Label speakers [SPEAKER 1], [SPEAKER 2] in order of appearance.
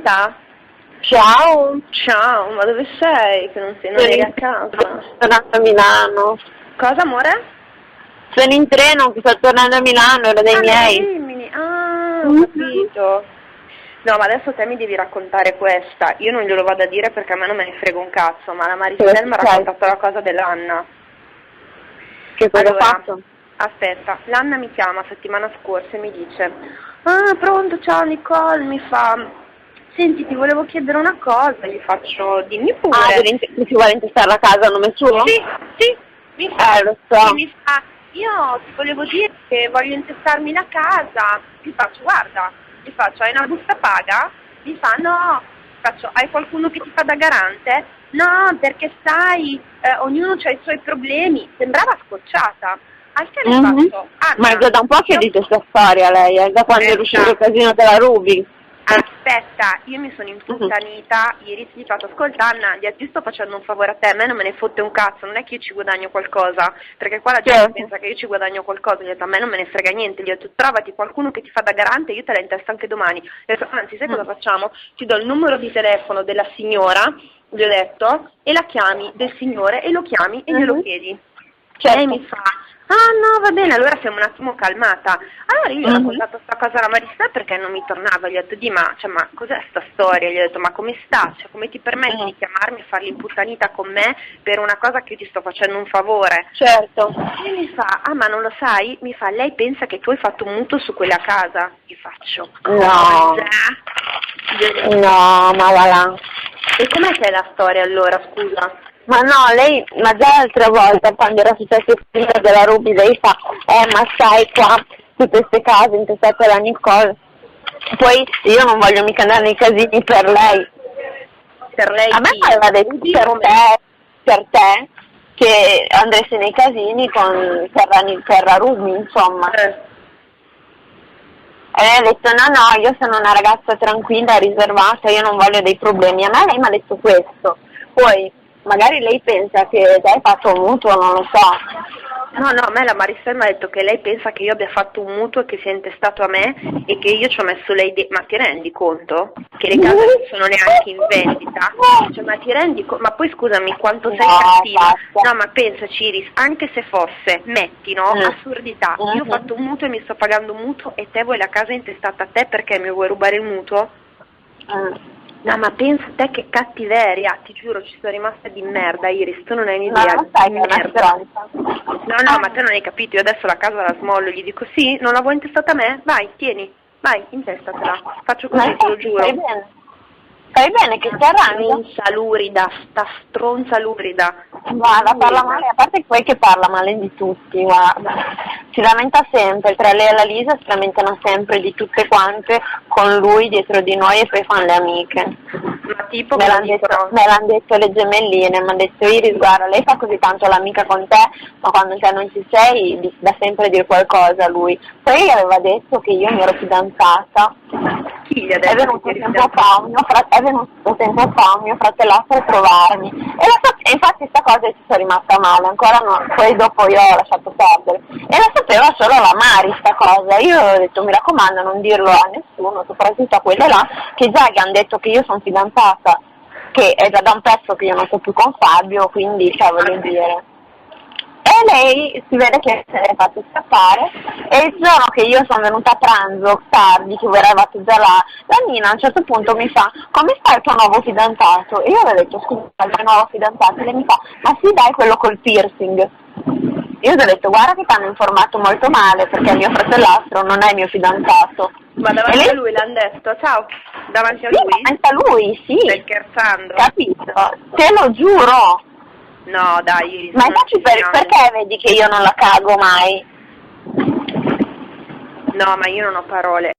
[SPEAKER 1] Marta?
[SPEAKER 2] Ciao.
[SPEAKER 1] Ciao, ma dove sei? Che non eri a casa.
[SPEAKER 2] Sono tornando a Milano.
[SPEAKER 1] Cosa, amore?
[SPEAKER 2] Sono in treno, che sto tornando a Milano, ero dei miei.
[SPEAKER 1] Rimini. Ho capito. No, ma adesso te mi devi raccontare questa. Io non glielo vado a dire perché a me non me ne frega un cazzo, ma la Marisel mi ha raccontato la cosa dell'Anna.
[SPEAKER 2] Che cosa ha fatto?
[SPEAKER 1] Aspetta, l'Anna mi chiama settimana scorsa e mi dice: ah, pronto, ciao Nicole, mi fa: senti, ti volevo chiedere una cosa. Gli faccio: dimmi pure.
[SPEAKER 2] Ti vuole intestare la casa a nome suo?
[SPEAKER 1] Sì, mi fa,
[SPEAKER 2] lo so.
[SPEAKER 1] mi fa: io ti volevo dire che voglio intestarmi la casa. Gli faccio: guarda, gli faccio: hai una busta paga? Mi fa: no. Faccio: hai qualcuno che ti fa da garante? No, perché sai, ognuno ha i suoi problemi. Sembrava scocciata. Al che le faccio:
[SPEAKER 2] ma è già da un po' che dice questa storia lei, da quando è uscito il casino della Ruby.
[SPEAKER 1] Aspetta, io mi sono impuntanita, ieri ti ho fatto: ascolta Anna, ti sto facendo un favore a te, a me non me ne fotte un cazzo, non è che io ci guadagno qualcosa, perché qua la gente pensa che io ci guadagno qualcosa. Gli ho detto: a me non me ne frega niente, gli ho detto: trovati qualcuno che ti fa da garante, io te la intesto anche domani. Gli ho detto: anzi, sai cosa facciamo? Ti do il numero di telefono della signora, gli ho detto, e la chiami del signore e lo chiami e glielo chiedi. E lei mi fa: ah no, va bene, allora siamo un attimo calmata. Allora io ho raccontato sta cosa alla Marissa perché non mi tornava. Gli ho detto: ma cos'è sta storia? Gli ho detto: ma come sta? Cioè, come ti permetti di chiamarmi e fare l'imputtanita con me per una cosa che io ti sto facendo un favore?
[SPEAKER 2] Certo.
[SPEAKER 1] E mi fa: ah, ma non lo sai? Mi fa: lei pensa che tu hai fatto un mutuo su quella casa? Gli faccio:
[SPEAKER 2] no. No, ma va là.
[SPEAKER 1] E com'è che è la storia allora, scusa?
[SPEAKER 2] Ma no, lei, ma già l'altra volta quando era successo il film della Ruby, lei fa: ma sai qua, tutte queste case intestate da Nicole. Poi io non voglio mica andare nei casini per lei.
[SPEAKER 1] Per lei?
[SPEAKER 2] A me aveva detto per te che andresti nei casini per la Ruby, insomma. E lei ha detto: no, io sono una ragazza tranquilla, riservata, io non voglio dei problemi. A me lei mi ha detto questo. Poi magari lei pensa che hai fatto un mutuo, non lo so.
[SPEAKER 1] No, a me la Marissel mi ha detto che lei pensa che io abbia fatto un mutuo e che sia intestato a me e che io ci ho messo lei ma ti rendi conto? Che le case non sono neanche in vendita? Cioè, ma ti rendi conto? Ma poi scusami, quanto sei cattiva? No, ma pensaci Iris, anche se fosse, metti, no? Assurdità, io ho fatto un mutuo e mi sto pagando un mutuo e te vuoi la casa intestata a te perché mi vuoi rubare il mutuo? No, ma pensa te che cattiveria, ti giuro, ci sono rimasta di merda, Iris, tu non hai un'idea di merda. No, ma te non hai capito, io adesso la casa la smollo, gli dico: sì, non la vuoi intestata a me? Vai, tieni, vai, intestatela, faccio così, te lo giuro.
[SPEAKER 2] Fai bene che ti arrangi.
[SPEAKER 1] Sta stronza lurida.
[SPEAKER 2] Guarda, parla male, a parte poi che parla male di tutti, guarda. Si lamenta sempre, tra lei e la Lisa si lamentano sempre di tutte quante, con lui dietro di noi e poi fanno le amiche.
[SPEAKER 1] Ma tipo
[SPEAKER 2] me l'hanno detto le gemelline, mi hanno detto: Iris, guarda, lei fa così tanto l'amica con te, ma quando te non ci sei dà sempre dire qualcosa a lui. Poi aveva detto che io mi ero fidanzata.
[SPEAKER 1] Chi gli ha detto?
[SPEAKER 2] È venuto tempo fa un mio fratellastro a trovarmi e infatti sta cosa ci sono rimasta male, ancora no, poi dopo io ho lasciato perdere e la sapeva solo la Mari sta cosa. Io ho detto: mi raccomando, non dirlo a nessuno, soprattutto a quelle là che già gli hanno detto che io sono fidanzata, che è già da un pezzo che io non sto più con Fabio, quindi voglio dire. E lei si vede che se l'è fatto scappare e il giorno che io sono venuta a pranzo tardi, che voi eravate già là, la Nina a un certo punto mi fa: come sta il tuo nuovo fidanzato? E io avevo detto: scusa, il mio nuovo fidanzato? E lei mi fa: ma sì dai, quello col piercing. Io ti ho detto: guarda che ti hanno informato molto male, perché il mio fratellastro non è il mio fidanzato.
[SPEAKER 1] Ma davanti a lui l'hanno detto? Ciao, davanti a lui?
[SPEAKER 2] Davanti a lui, sì.
[SPEAKER 1] Stai scherzando?
[SPEAKER 2] Capito? Te lo giuro.
[SPEAKER 1] No, dai, Iris.
[SPEAKER 2] Ma infatti perché vedi che io non la cago mai?
[SPEAKER 1] No, ma io non ho parole.